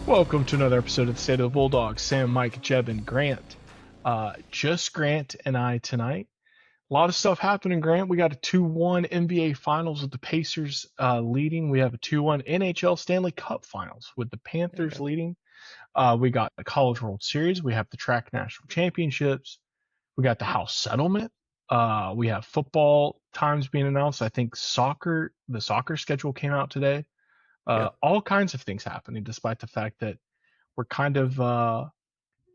Welcome to another episode of the State of the Bulldogs. Sam, Mike, Jeb, and Grant. Just Grant and I tonight. A lot of stuff happening, Grant. We got a 2-1 NBA Finals with the Pacers leading. We have a 2-1 NHL Stanley Cup Finals with the Panthers leading. We got the College World Series. We have the Track National Championships. We got the House Settlement. We have football times being announced. I think the soccer schedule came out today. All kinds of things happening, despite the fact that we're kind of,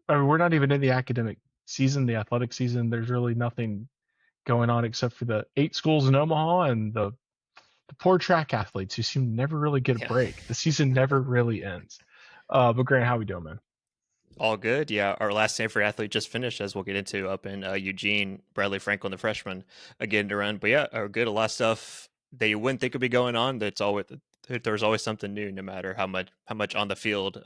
we're not even in the academic season, the athletic season. There's really nothing going on except for the 8 schools in Omaha and the poor track athletes who seem to never really get a break. The season never really ends. But Grant, how we doing, man? All good. Yeah, our last Samford athlete just finished, as we'll get into, up in Eugene. Bradley Franklin, the freshman, again to run. But yeah, are good. A lot of stuff that you wouldn't think would be going on. There's always something new, no matter how much on the field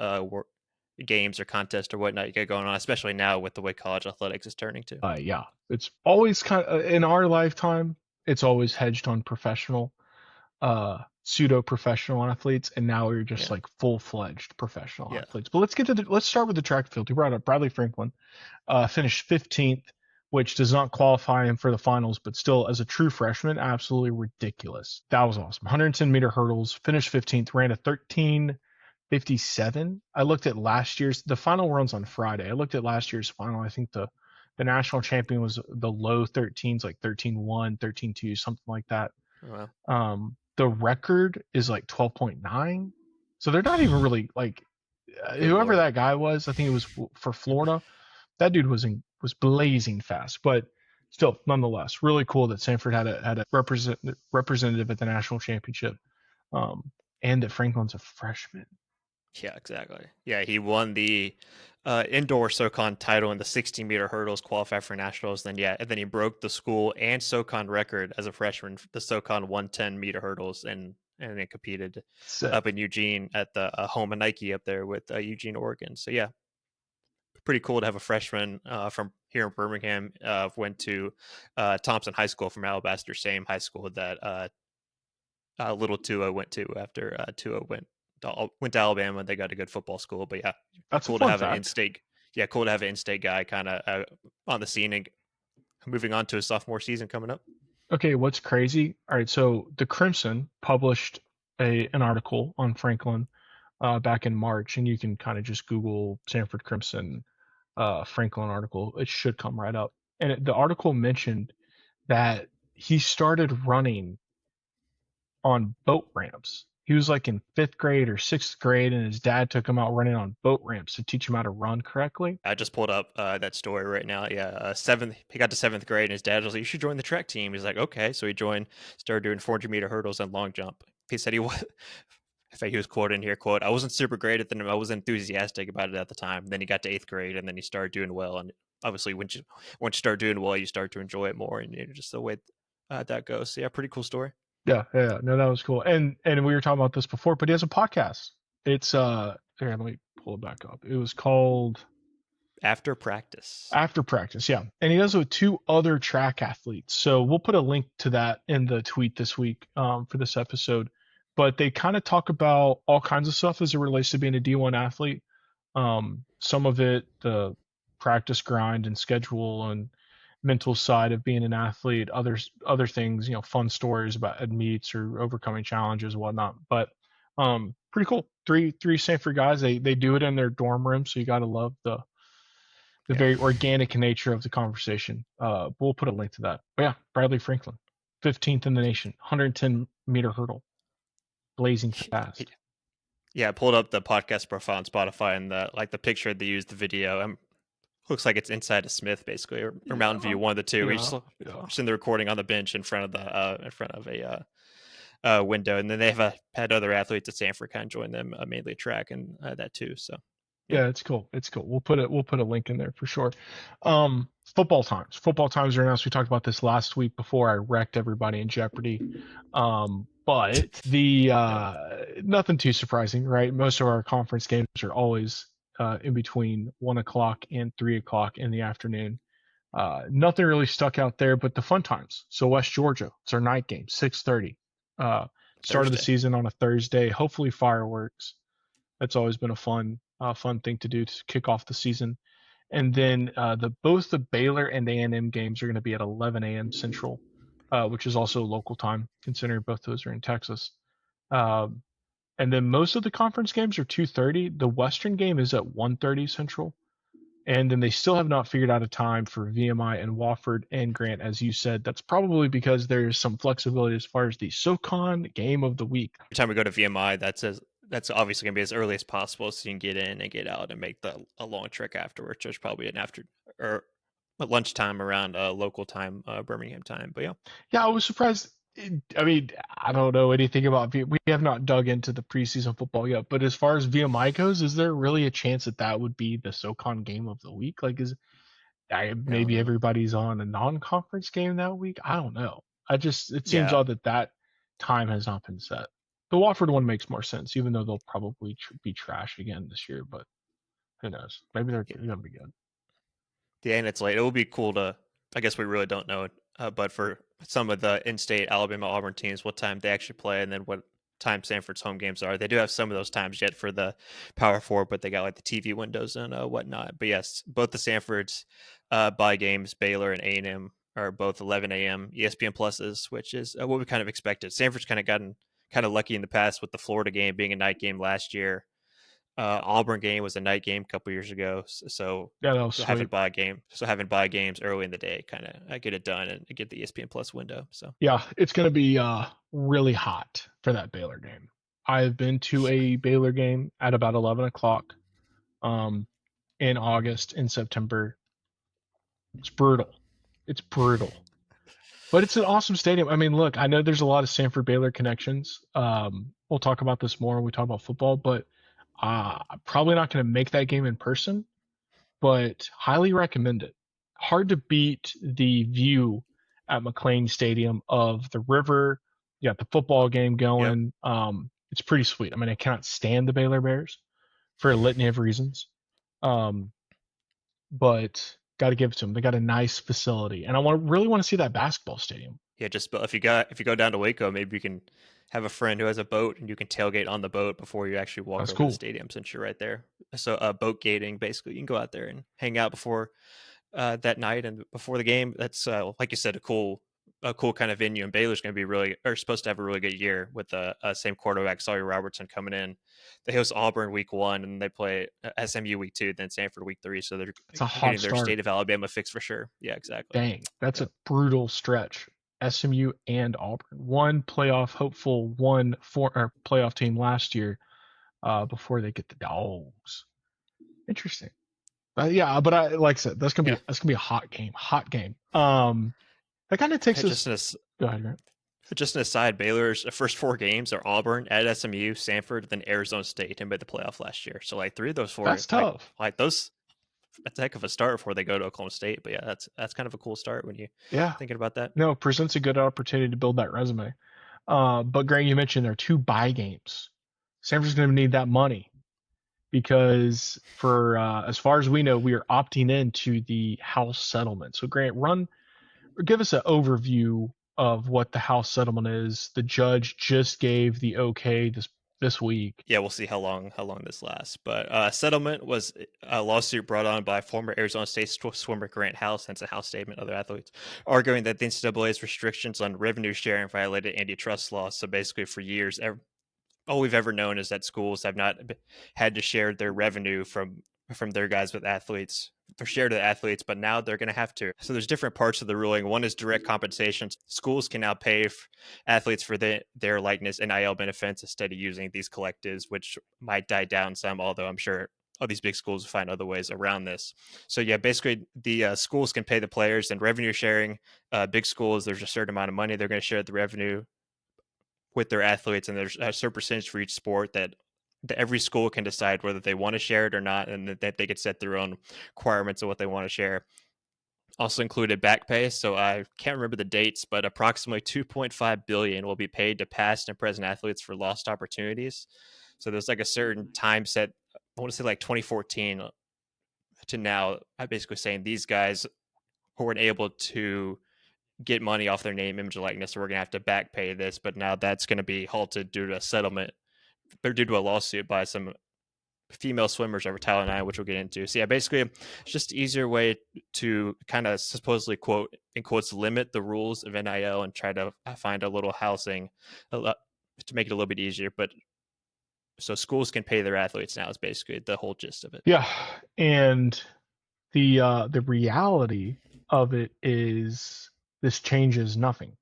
games or contests or whatnot you get going on. Especially now with the way college athletics is turning to. Yeah, it's always kind of in our lifetime. It's always hedged on professional, pseudo-professional athletes, and now we're just like full-fledged professional athletes. But let's start with the track field. You brought up Bradley Franklin, finished 15th, which does not qualify him for the finals, but still, as a true freshman, absolutely ridiculous. That was awesome. 110-meter hurdles, finished 15th, ran a 13:57. I looked at the final runs on Friday. I looked at last year's final. I think the national champion was the low 13s, like 13:1, 13:2, something like that. Wow. The record is like 12.9. So they're not even really like whoever that guy was. I think it was for Florida. That dude was blazing fast, but still, nonetheless, really cool that Samford had a representative at the national championship, and that Franklin's a freshman. Yeah, exactly. Yeah, he won the indoor SoCon title in the 60-meter hurdles, qualified for nationals. And then he broke the school and SoCon record as a freshman, the SoCon 110-meter hurdles, and then competed up in Eugene at the home of Nike up there with Eugene, Oregon. So yeah, pretty cool to have a freshman from here in Birmingham. Went to Thompson High School from Alabaster, same high school that little Tua went to after Tua went to Alabama. They got a good football school, but yeah, that's cool to have an in-state. Yeah, cool to have an in-state guy kind of on the scene and moving on to his sophomore season coming up. Okay, what's crazy? All right, so the Crimson published an article on Franklin back in March, and you can kind of just Google Samford Crimson Franklin article. It should come right up. And the article mentioned that he started running on boat ramps. He was like in 5th grade or 6th grade, and his dad took him out running on boat ramps to teach him how to run correctly. I just pulled up that story right now. Yeah, he got to 7th grade, and his dad was like, "You should join the track team." He's like, "Okay." So he started doing 400-meter hurdles and long jump. He said in fact, he was quoted here, quote, "I wasn't super great at them. I was enthusiastic about it at the time. Then he got to 8th grade, and then he started doing well. And obviously, once you start doing well, you start to enjoy it more, and just the way that goes. So yeah, pretty cool story. Yeah. No, that was cool. And we were talking about this before, but he has a podcast. It's here, let me pull it back up. It was called After Practice. After Practice, yeah. And he does it with 2 other track athletes. So we'll put a link to that in the tweet this week for this episode. But they kind of talk about all kinds of stuff as it relates to being a D1 athlete. Some of it, the practice grind and schedule and mental side of being an athlete, other things, fun stories about meets or overcoming challenges and whatnot. But pretty cool. Three Samford guys. They do it in their dorm room, so you got to love the very organic nature of the conversation. We'll put a link to that. But yeah, Bradley Franklin, 15th in the nation, 110-meter hurdle, blazing fast. Yeah, I pulled up the podcast profile on Spotify, and the picture they used, the video. Looks like it's inside of Smith, basically, or Mountain View, one of the two. He's just in the recording on the bench in front of a window, and then they have had other athletes at Samford kind of join them, mainly track and that too. So yeah, it's cool. We'll put a link in there for sure. Football times are announced. We talked about this last week before I wrecked everybody in Jeopardy. But nothing too surprising, right? Most of our conference games are always in between 1 o'clock and 3 o'clock in the afternoon. Nothing really stuck out there, but the fun times. So West Georgia, it's our night game, 6:30. Start of the season on a Thursday. Hopefully fireworks. That's always been a fun thing to do to kick off the season. And then both the Baylor and A&M games are going to be at 11 a.m. Central, which is also local time, considering both those are in Texas. Um, and then most of the conference games are 2:30. The Western game is at 1:30 Central. And then they still have not figured out a time for VMI and Wofford and Grant, as you said. That's probably because there's some flexibility as far as the SoCon game of the week. Every time we go to VMI, that's obviously going to be as early as possible, so you can get in and get out and make a long trek afterwards. There's probably an after or at lunchtime around local time, Birmingham time. But yeah, Yeah, I was surprised. I mean, I don't know anything about we have not dug into the preseason football yet, but as far as VMI goes, is there really a chance that that would be the SoCon game of the week? Like, maybe um, everybody's on a non-conference game that week? I don't know. It seems yeah, odd that that time has not been set. The Wofford one makes more sense, even though they'll probably be trash again this year. But who knows? Maybe yeah. they're gonna be good. Yeah, and it's late. It will be cool to. I guess we really don't know, but for some of the in-state Alabama Auburn teams, what time they actually play, and then what time Sanford's home games are. They do have some of those times yet for the Power Four, but they got like the TV windows and whatnot. But yes, both the Sanfords bye games, Baylor and A&M, are both 11 a.m. ESPN pluses, which is what we kind of expected. Sanford's kind of gotten kind of lucky in the past with the Florida game being a night game last year. Auburn game was a night game a couple years ago, so Yeah, that was sweet. having buy games early in the day, kind of I get it done and get the ESPN Plus window. So Yeah, it's gonna be really hot for that Baylor game. I've been to a Baylor game at about 11 o'clock um, in August and September. It's brutal. It's brutal. But it's an awesome stadium. I mean, look, I know there's a lot of Samford Baylor connections. We'll talk about this more when we talk about football, but I'm probably not going to make that game in person, but highly recommend it. Hard to beat the view at McLean Stadium of the river. You got the football game yep, going. It's pretty sweet. I mean, I cannot stand the Baylor Bears for a litany of reasons. Um, but got to give it to them. They got a nice facility, and really want to see that basketball stadium. yeah. Just if you go down to Waco, maybe you can have a friend who has a boat and you can tailgate on the boat before you actually walk That's over to the cool. stadium since you're right there. So boat gating, basically, you can go out there and hang out before that night and before the game. That's like you said, a cool kind of venue. And Baylor's going to be supposed to have a really good year with the same quarterback, Sawyer Robertson, coming in. They host Auburn week 1, and they play SMU week 2, then Sanford week 3. So they're It's a hot getting their start. state of Alabama fix for sure. Yeah, exactly. Dang, that's Yep. a brutal stretch. SMU and Auburn, one playoff hopeful, one or playoff team last year before they get the dogs. Interesting. Yeah, but I like I said, Yeah. that's gonna be a hot game, hot game. That kind of Hey, takes us. Go ahead, Grant. just an aside, Baylor's first 4 games are Auburn, at SMU, Sanford, then Arizona State, and made the playoff last year. So like 3 of those 4, That's tough. like those, that's a heck of a start before they go to Oklahoma State. But yeah, that's kind of a cool start when you Yeah, thinking about that. no, presents a good opportunity to build that resume. But Grant, you mentioned there are two buy games. Sanford's going to need that money because for as far as we know, we are opting into the house settlement. So Grant, give us an overview of what the house settlement is. The judge just gave the okay this week. Yeah, we'll see how long this lasts. But settlement was a lawsuit brought on by former Arizona State swimmer Grant House, hence a House statement, other athletes, arguing that the NCAA's restrictions on revenue sharing violated antitrust laws. So basically, for years, all we've ever known is that schools have not had to share their revenue from their guys with athletes for share to the athletes, but now they're going to have to. So there's different parts of the ruling. One is direct compensation. Schools can now pay athletes for their likeness NIL benefits instead of using these collectives, which might die down some, although I'm sure all these big schools will find other ways around this. So yeah, basically the schools can pay the players, and revenue sharing. Big schools, there's a certain amount of money they're going to share the revenue with their athletes, and there's a certain percentage for each sport that every school can decide whether they want to share it or not, and that they could set their own requirements of what they want to share. Also included back pay, so I can't remember the dates, but approximately 2.5 billion will be paid to past and present athletes for lost opportunities. So there's like a certain time set. I want to say like 2014 to now. I'm basically saying these guys who weren't able to get money off their name, image, and likeness, so we're going to have to back pay this. But now that's going to be halted due to a settlement. They're due to a lawsuit by some. female swimmers over Title IX, which we'll get into. So yeah, basically, it's just an easier way to kind of supposedly quote in quotes limit the rules of NIL and try to find a little housing to make it a little bit easier. But so schools can pay their athletes now is basically the whole gist of it. Yeah, and the reality of it is this changes nothing.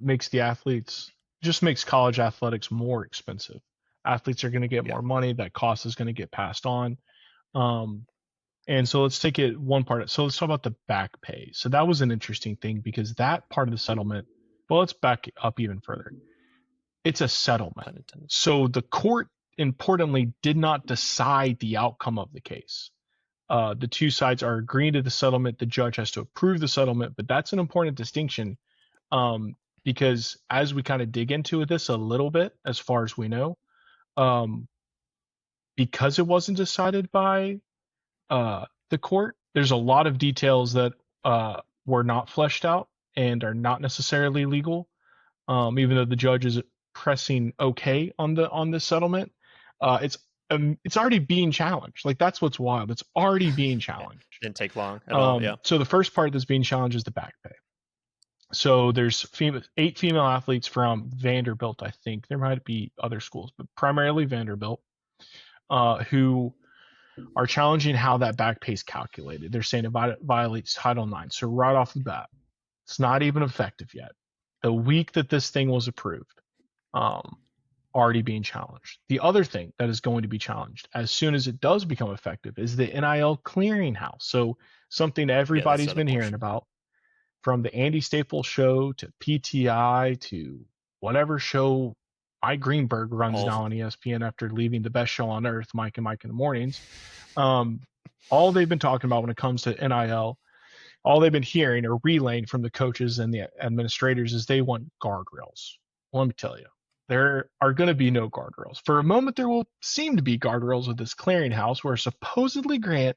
Makes the athletes just makes college athletics more expensive. Athletes are going to get Yeah, more money. That cost is going to get passed on. Um, and so let's take it one part. So let's talk about the back pay. So that was an interesting thing because that part of the settlement. Well, let's back up even further. It's a settlement. pun intended. So the court importantly did not decide the outcome of the case. The two sides are agreeing to the settlement. The judge has to approve the settlement, but that's an important distinction because as we kind of dig into this a little bit, as far as we know, um, because it wasn't decided by the court, there's a lot of details that were not fleshed out and are not necessarily legal. Even though the judge is pressing okay on the settlement, it's already being challenged. Like that's what's wild. It's already being Yeah, challenged. didn't take long at all. Yeah, So the first part that's being challenged is the back pay. So there's 8 female athletes from Vanderbilt, I think. There might be other schools, but primarily Vanderbilt, who are challenging how that back pay is calculated. They're saying it violates Title IX. So right off the bat, it's not even effective yet. The week that this thing was approved, um, already being challenged. The other thing that is going to be challenged as soon as it does become effective is the NIL clearinghouse. So something yeah, that's the everybody's other been hearing portion. about, from the Andy Staples show to PTI to whatever show Mike Greenberg runs All now on ESPN after leaving the best show on earth, Mike and Mike in the mornings. All they've been talking about when it comes to NIL, all they've been hearing or relaying from the coaches and the administrators is they want guardrails. Well, let me tell you, there are going to be no guardrails. For a moment, there will seem to be guardrails with this clearinghouse where supposedly Grant,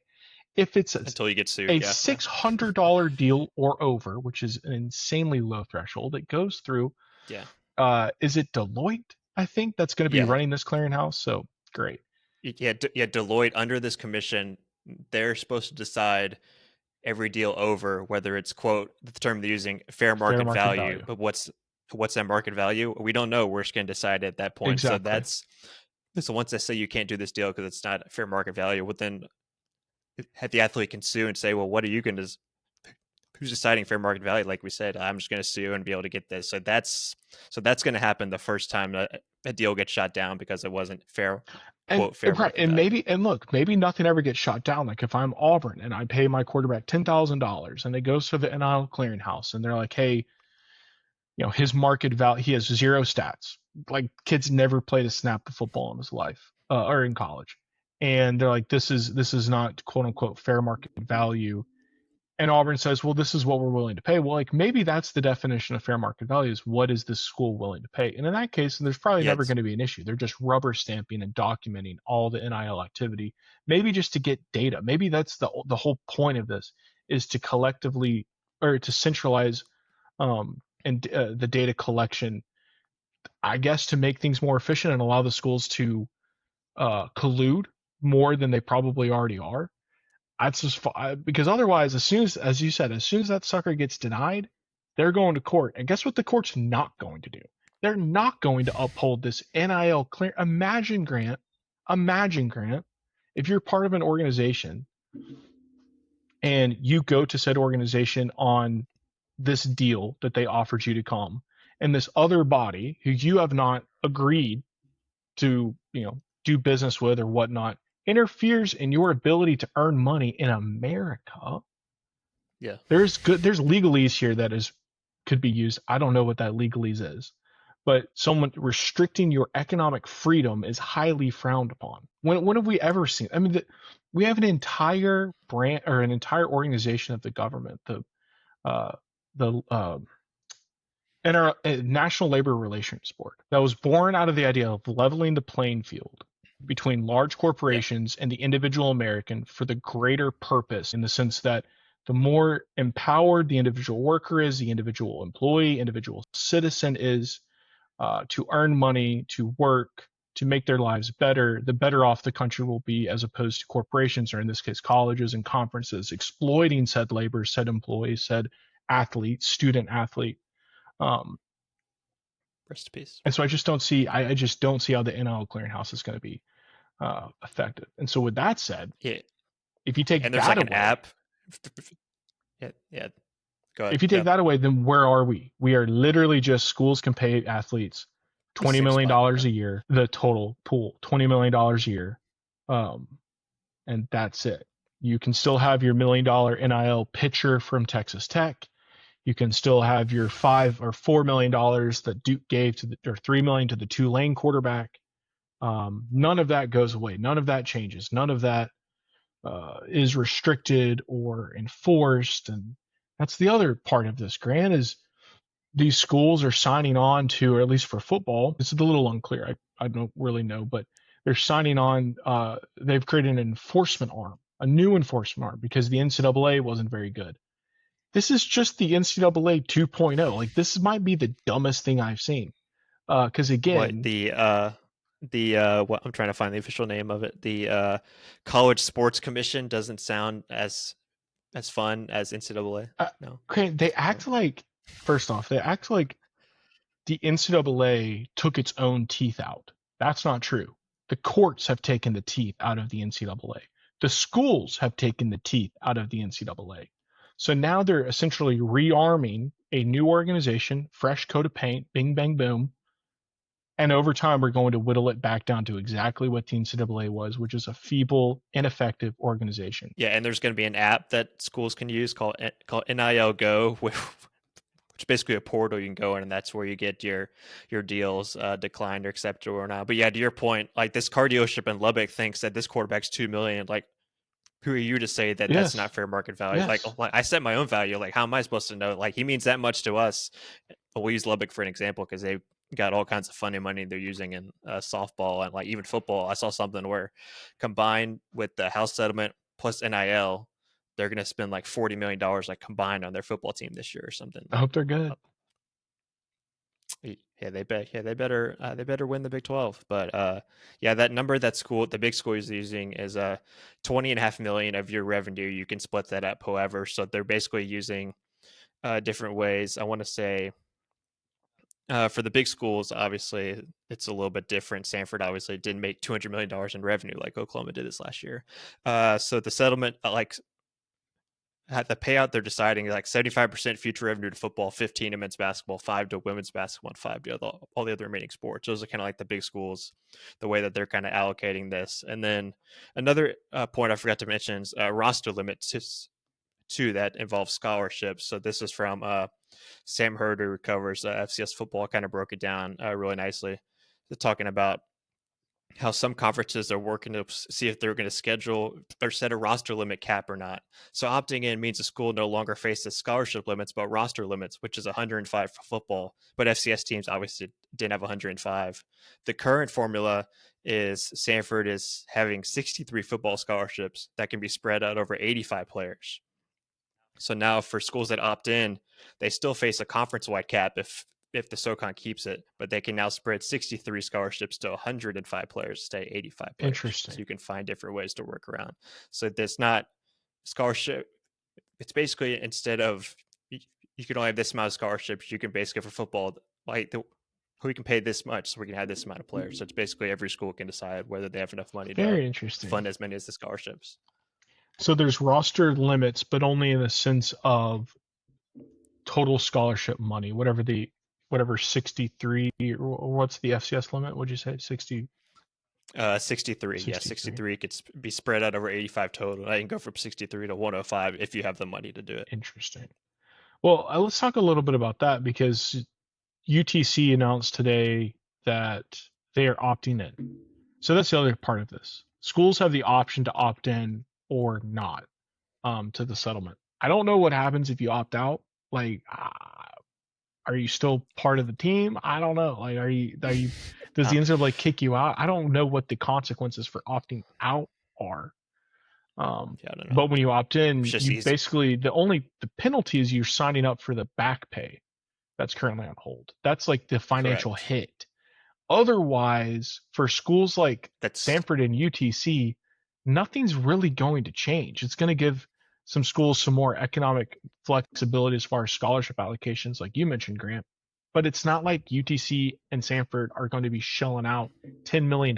if it's until you get sued. a Yeah, yeah, $600 deal or over, which is an insanely low threshold, it goes through. yeah, Is it Deloitte? I think that's going to be yeah. running this clearinghouse. So great. Yeah, yeah. Deloitte under this commission, they're supposed to decide every deal over whether it's quote the term they're using fair Fair market market value. value. But what's that market value? We don't know. We're just going to decide at that point. So Exactly. that's so once they say you can't do this deal because it's not fair market value, well then the athlete can sue and say, well, what are you going to? Who's deciding fair market value? Like we said, I'm just going to sue and be able to get this. So that's going to happen the first time a deal gets shot down because it wasn't fair, And quote, fair right, market and value. maybe nothing ever gets shot down. Like if I'm Auburn and I pay my quarterback $10,000 and it goes to the NIL clearinghouse and they're like, hey, his market value, he has 0 stats. Like kid's never played a snap of football in his life or in college, and they're like, this is not quote unquote fair market value. And Auburn says, well, this is what we're willing to pay. Well, like maybe that's the definition of fair market value is what is this school willing to pay? And in that case, there's probably Yeah, never going to be an issue. They're just rubber stamping and documenting all the NIL activity, maybe just to get data. Maybe that's the whole point of this is to collectively or to centralize and the data collection, I guess, to make things more efficient and allow the schools to collude more than they probably already are. That's just because otherwise, as you said, as soon as that sucker gets denied, they're going to court. And guess what? The court's not going to do. They're not going to uphold this NIL clear. Imagine Grant, if you're part of an organization and you go to said organization on this deal that they offered you to come, and this other body who you have not agreed to, do business with or whatnot, interferes in your ability to earn money in America. yeah, There's legalese here that is could be used. I don't know what that legalese is, but someone restricting your economic freedom is highly frowned upon. When have we ever seen? I mean, we have an entire brand or an entire organization of the government, uh, the and our National Labor Relations Board that was born out of the idea of leveling the playing field between large yeah, corporations and the individual American for the greater purpose, in the sense that the more empowered the individual worker is, the individual employee, individual citizen is to earn money, to work. to make their lives better, the better off the country will be, as opposed to corporations, or in this case, colleges and conferences, exploiting said labor, said employees, said athlete, student athlete. Um, Rest in peace. and so I just don't see how the NIL clearinghouse is going to be effective. And so with that said, Yeah, if you take and there's that like an away, app. Yeah, yeah. Go ahead. if you take Yep. that away, then where are we? We are literally just schools can pay athletes The $20 same million spot. a year, the total pool, $20 million a year. And that's it. You can still have your $1 million NIL pitcher from Texas Tech. You can still have your $4 million that Duke gave to or $3 million to the Tulane quarterback. None of that goes away. None of that changes. None of that is restricted or enforced. And that's the other part of this, Grant, is these schools are signing on to, or at least for football, this is a little unclear. I don't really know, but they're signing on. They've created an enforcement arm, a new enforcement arm, because the NCAA wasn't very good. This is just the NCAA 2.0. Like, this might be the dumbest thing I've seen. Because What again, what I'm trying to find the official name of it. The College Sports Commission doesn't sound as fun as NCAA. No. Grant, they act like, first off, they act like the NCAA took its own teeth out. That's not true. The courts have taken the teeth out of the NCAA. The schools have taken the teeth out of the NCAA. So now they're essentially rearming a new organization, fresh coat of paint, bing, bang, boom. And over time, we're going to whittle it back down to exactly what the NCAA was, which is a feeble, ineffective organization. Yeah, and there's going to be an app that schools can use called NIL Go, which is basically a portal you can go in, and that's where you get your deals declined or accepted or not. But yeah, to your point, like this car dealership in Lubbock thinks that this quarterback's $2 million. Like, who are you to say that that's Yes. not fair market value? Yes. Like I set my own value. Like, how am I supposed to know? Like, he means that much to us. We'll use Lubbock for an example because they got all kinds of funding money they're using in softball and like even football. I saw something where combined with the house settlement plus NIL, they're going to spend like $40 million like combined on their football team this year or something. I hope they're good. Yeah, they better win the Big 12. But yeah, that number the big school is using is $20.5 million of your revenue. You can split that up however. So they're basically using different ways. I want to say for the big schools, obviously it's a little bit different. Samford obviously didn't make $200 million in revenue like Oklahoma did this last year. So the settlement, like at the payout, they're deciding like 75% future revenue to football, 15 to men's basketball, 5 to women's basketball, and 5 to all the other remaining sports. Those are kind of like the big schools, the way that they're kind of allocating this. And then another point I forgot to mention is roster limits too that involves scholarships. So this is from Sam Hurd, who covers FCS football, kind of broke it down really nicely. They're talking about how some conferences are working to see if they're going to schedule or set a roster limit cap or not. So opting in means the school no longer faces scholarship limits, but roster limits, which is 105 for football. But FCS teams obviously didn't have 105. The current formula is Samford is having 63 football scholarships that can be spread out over 85 players. So now for schools that opt in, they still face a conference-wide cap if the SoCon keeps it, but they can now spread 63 scholarships to 105 players, stay 85 players. Interesting. So you can find different ways to work around. So that's not scholarship. It's basically instead of you can only have this amount of scholarships, you can basically for football, like we can pay this much so we can have this amount of players. So it's basically every school can decide whether they have enough money Very to interesting. fund as many as the scholarships. So there's roster limits, but only in the sense of total scholarship money, whatever 63, or what's the FCS limit? Would you say 60? 63. Yeah, 63 could be spread out over 85 total. I can go from 63 to 105 if you have the money to do it. Interesting. Well, let's talk a little bit about that, because UTC announced today that they are opting in. So that's the other part of this. Schools have the option to opt in or not to the settlement. I don't know what happens if you opt out. Like, are you still part of the team? I don't know. Like, does the NCAA kick you out? I don't know what the consequences for opting out are. Yeah, I don't know. But when you opt in, you basically the penalty is you're signing up for the back pay that's currently on hold. That's like the financial hit Otherwise, for schools like That's Samford and UTC, nothing's really going to change. It's going to give some schools some more economic flexibility as far as scholarship allocations, like you mentioned, Grant. But it's not like UTC and Samford are going to be shelling out $10 million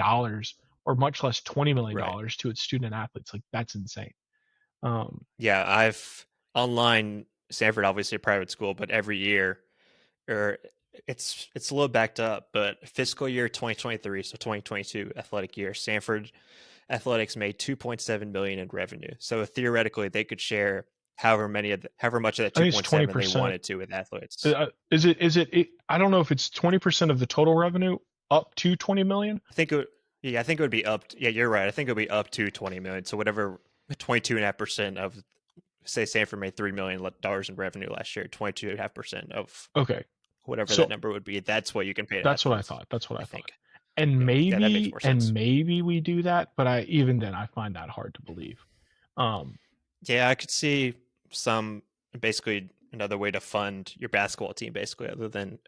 or much less right. $20 million to its student athletes. Like that's insane. Um, Yeah, I've online Sanford, obviously a private school, but every year, or it's a little backed up, but fiscal year 2023, so 2022 athletic year, Sanford Athletics made 2.7 million in revenue. So theoretically, they could share however much of that I think it's 2.7 they 20%. wanted to with athletes. I don't know if it's 20% of the total revenue up to 20 million. I think yeah, I think it would be yeah, you're right. I think it would be up to 20 million. So whatever 22.5% of, say, Sanford made $3 million in revenue last year, 22.5% of Okay. whatever that So number would be. That's what you can pay to that's what I athletes. thought. That's what I I thought. think. And Yeah, yeah, that makes maybe more and sense. maybe we do that, but I even then I find that hard to believe. Um, Yeah, I could see some basically another way to fund your basketball team, basically, other than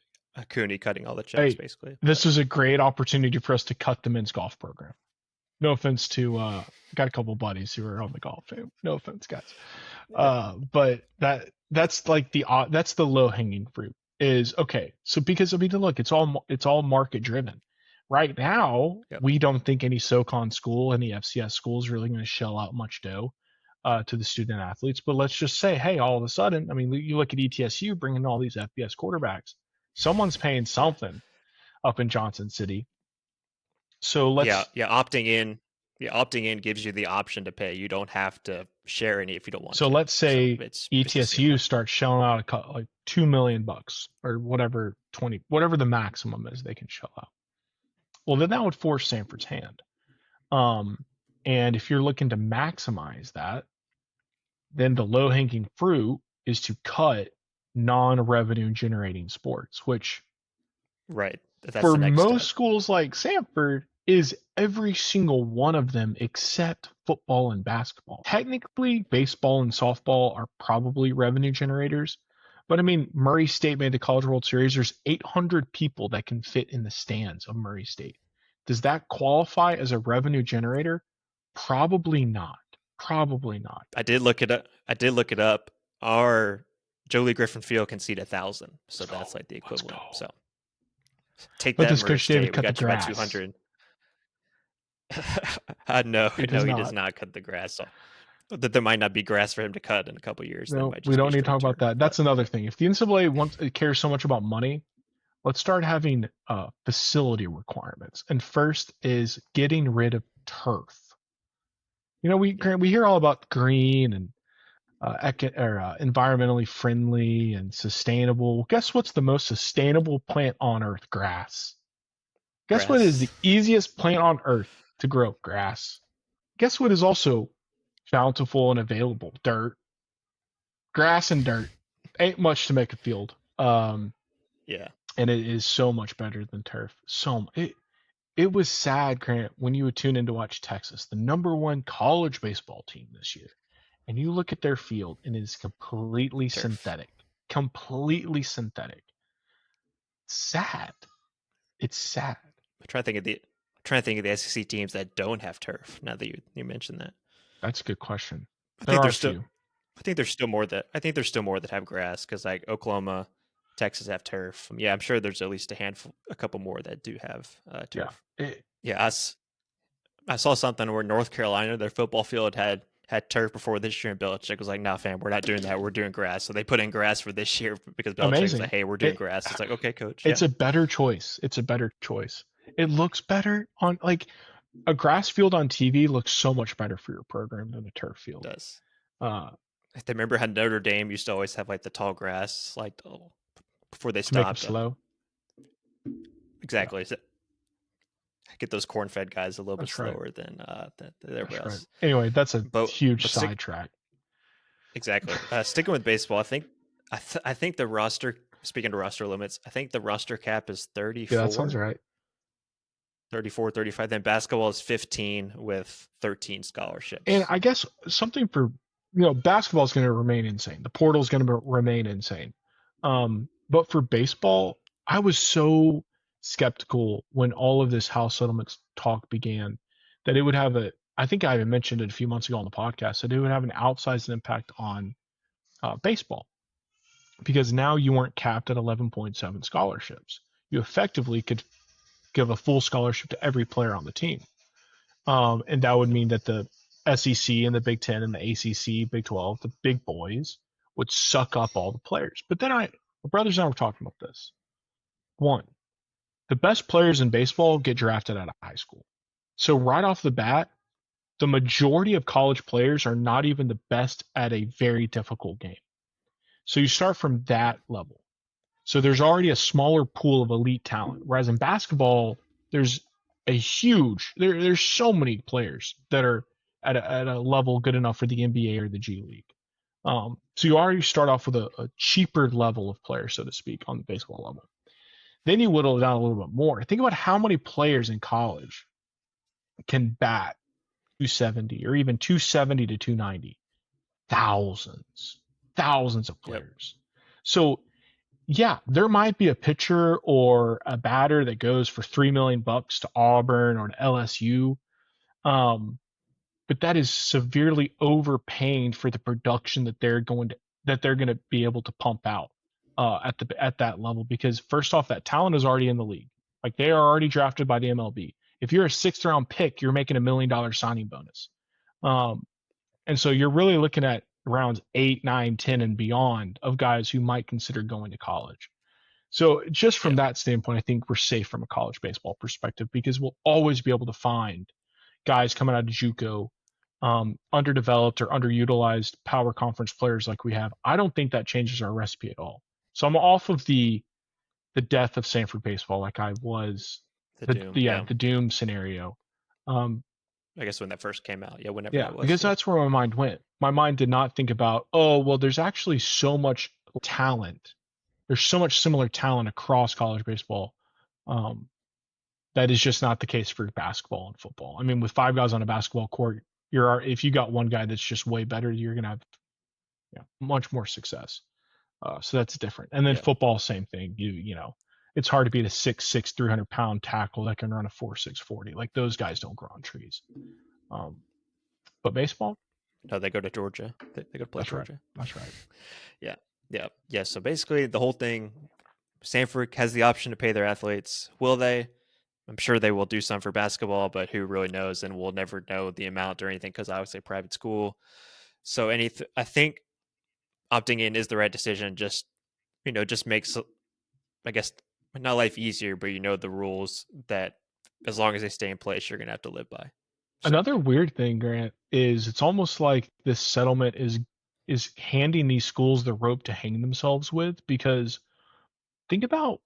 Cooney cutting all the checks, hey, basically. this But is a great opportunity for us to cut the men's golf program. No offense to got a couple buddies who are on the golf team. No offense, guys. yeah, But that's like that's the low hanging fruit is okay. So because I mean, look, it's all market driven. Right now, yep, we don't think any SoCon school, any FCS school is really going to shell out much dough to the student athletes. But let's just say, hey, all of a sudden, I mean, you look at ETSU bringing all these FBS quarterbacks. Someone's paying yeah, something up in Johnson City. So yeah, let's yeah. Opting in, yeah, opting in gives you the option to pay. You don't have to share any if you don't want so to. let's So say it's the same ETSU way. starts shelling out like $2 million or whatever 20 whatever the maximum is they can shell out. Well, then that would force Sanford's hand. Um, and if you're looking to maximize that, then the low hanging fruit is to cut non-revenue generating sports, which Right. That's for the next most step. schools like Samford is every single one of them except football and basketball. Technically, baseball and softball are probably revenue generators. But I mean, Murray State made the College World Series. There's 800 people that can fit in the stands of Murray State. Does that qualify as a revenue generator? Probably not. Probably not. I did look it up. I did look it up. Our Jolie Griffin Field can seat 1,000, Let's so go. that's like the Let's equivalent. go. So take But that, does Murray Coach David State. We cut the got you by grass? 200. No, He does no, he does not. not cut the grass. So that there might not be grass for him to cut in a couple years. That No, might we just be don't need to talk straight about turf. that. But That's another thing. If the NCAA cares so much about money, let's start having facility requirements. And first is getting rid of turf. You know, yeah, we hear all about green and environmentally friendly and sustainable. Guess what's the most sustainable plant on earth? Grass. Guess what is grass. the easiest plant on earth to grow? Grass. Guess what is also bountiful and available? Dirt. Grass and dirt. Ain't much to make a field. Yeah, And it is so much better than turf. It was sad, Grant, when you would tune in to watch Texas, the number one college baseball team this year, and you look at their field and it is completely turf. synthetic. Completely synthetic. Sad. It's sad. I'm trying to think of the trying to think of the SEC teams that don't have turf. Now that you mentioned that, That's a good question. I There think are a there's still few. I think there's still more that I think there's still more that have grass because like Oklahoma, Texas have turf. Yeah, I'm sure there's at least a couple more that do have Yeah. turf. It, Yeah, I saw something where North Carolina, their football field had turf before this year, and Belichick was like, "Nah, fam, we're not doing that. We're doing grass." So they put in grass for this year because Belichick was like, amazing. "Hey, we're doing It, grass." It's like, "Okay, coach, it's yeah, a better choice. It's a better choice. It looks better on like a grass field on TV looks so much better for your program than a turf it field. does." Uh, I remember how Notre Dame used to always have like the tall grass, like before they to make them stopped. slow. Yeah, Exactly. So get those corn-fed guys a little bit that's right. slower than everybody That's right. else. Anyway, that's a But huge but stick sidetrack. exactly. Sticking with baseball, I think the roster. Speaking of roster limits, I think the roster cap is Yeah, that sounds 34, right. 34, 35. Then basketball is 15 with 13 And scholarships. I guess something for basketball is going to remain insane. The portal is going to remain insane. But for baseball, I was so skeptical when all of this house settlements talk began that it would have a, I think I even mentioned it a few months ago on the podcast, that it would have an outsized impact on baseball because now you weren't capped at 11.7 scholarships. You effectively could give a full scholarship to every player on the team. And that would mean that the SEC and the Big Ten and the ACC, Big 12, the big boys would suck up all the players. But then my brothers and I were talking about this. One, the best players in baseball get drafted out of high school. So right off the bat, the majority of college players are not even the best at a very difficult game. So you start from that level. So there's already a smaller pool of elite talent. Whereas in basketball, there's there's so many players that are at a level good enough for the NBA or the G League. So you already start off with a cheaper level of players, so to speak, on the baseball level. Then you whittle it down a little bit more. Think about how many players in college can bat 270 or even 270 to 290. Thousands of players. Yep. So yeah, there might be a pitcher or a batter that goes for $3 million to Auburn or to LSU. But that is severely overpaying for the production that they're going to be able to pump out at that level, because first off, that talent is already in the league. Like, they are already drafted by the MLB. If you're a 6th round pick, you're making $1 million signing bonus. And so you're really looking at rounds 8, 9, 10 and beyond of guys who might consider going to college. So just from that standpoint, I think we're safe from a college baseball perspective, because we'll always be able to find guys coming out of JUCO, underdeveloped or underutilized power conference players like we have. I don't think that changes our recipe at all. So I'm off of the death of Samford baseball, like I was the doom scenario. I guess when that first came out, whenever that was. Because that's where my mind went. My mind did not think about, oh, well, there's actually so much talent. There's so much similar talent across college baseball. That is just not the case for basketball and football. I mean, with 5 guys on a basketball court, if you got one guy that's just way better, you're going to have much more success. So that's different. And then football, same thing. You know, it's hard to beat a 6'6", 300-pound tackle that can run a 4.6 40. Like, those guys don't grow on trees. But baseball? No, they go to Georgia. They go to play Georgia. That's right. Yeah. So basically, the whole thing, Samford has the option to pay their athletes. Will they? I'm sure they will do some for basketball, but who really knows? And we'll never know the amount or anything, because obviously private school. So I think opting in is the right decision. Just makes, I guess, not life easier, but the rules that as long as they stay in place, you're going to have to live by. So. Another weird thing, Grant, is it's almost like this settlement is handing these schools the rope to hang themselves with, because think about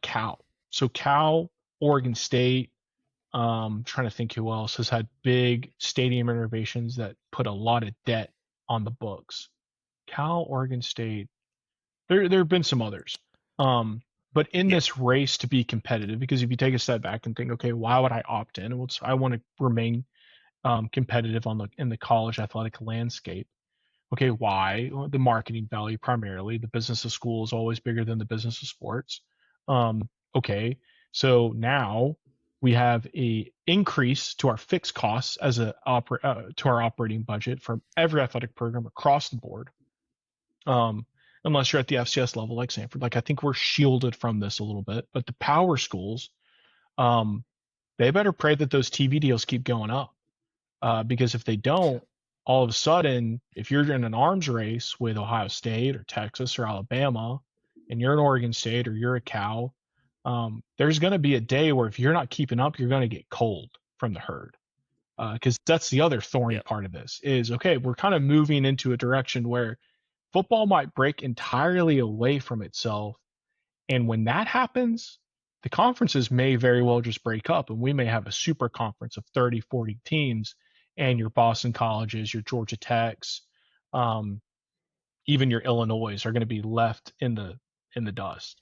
Cal. So Cal, Oregon State, trying to think who else has had big stadium renovations that put a lot of debt on the books. Cal, Oregon State. There have been some others. But in this race to be competitive, because if you take a step back and think, okay, why would I opt in? I want to remain competitive in the college athletic landscape. Okay, why? Well, the marketing value primarily. The business of school is always bigger than the business of sports. Okay, so now we have a increase to our fixed costs as to our operating budget for every athletic program across the board. Unless you're at the FCS level like Samford. Like, I think we're shielded from this a little bit. But the power schools, they better pray that those TV deals keep going up. Because if they don't, all of a sudden, if you're in an arms race with Ohio State or Texas or Alabama, and you're an Oregon State or you're a Cal, there's going to be a day where if you're not keeping up, you're going to get cold from the herd. Because that's the other thorny part of this is, okay, we're kind of moving into a direction where football might break entirely away from itself. And when that happens, the conferences may very well just break up, and we may have a super conference of 30, 40 teams, and your Boston colleges, your Georgia Techs, even your Illinois are going to be left in the dust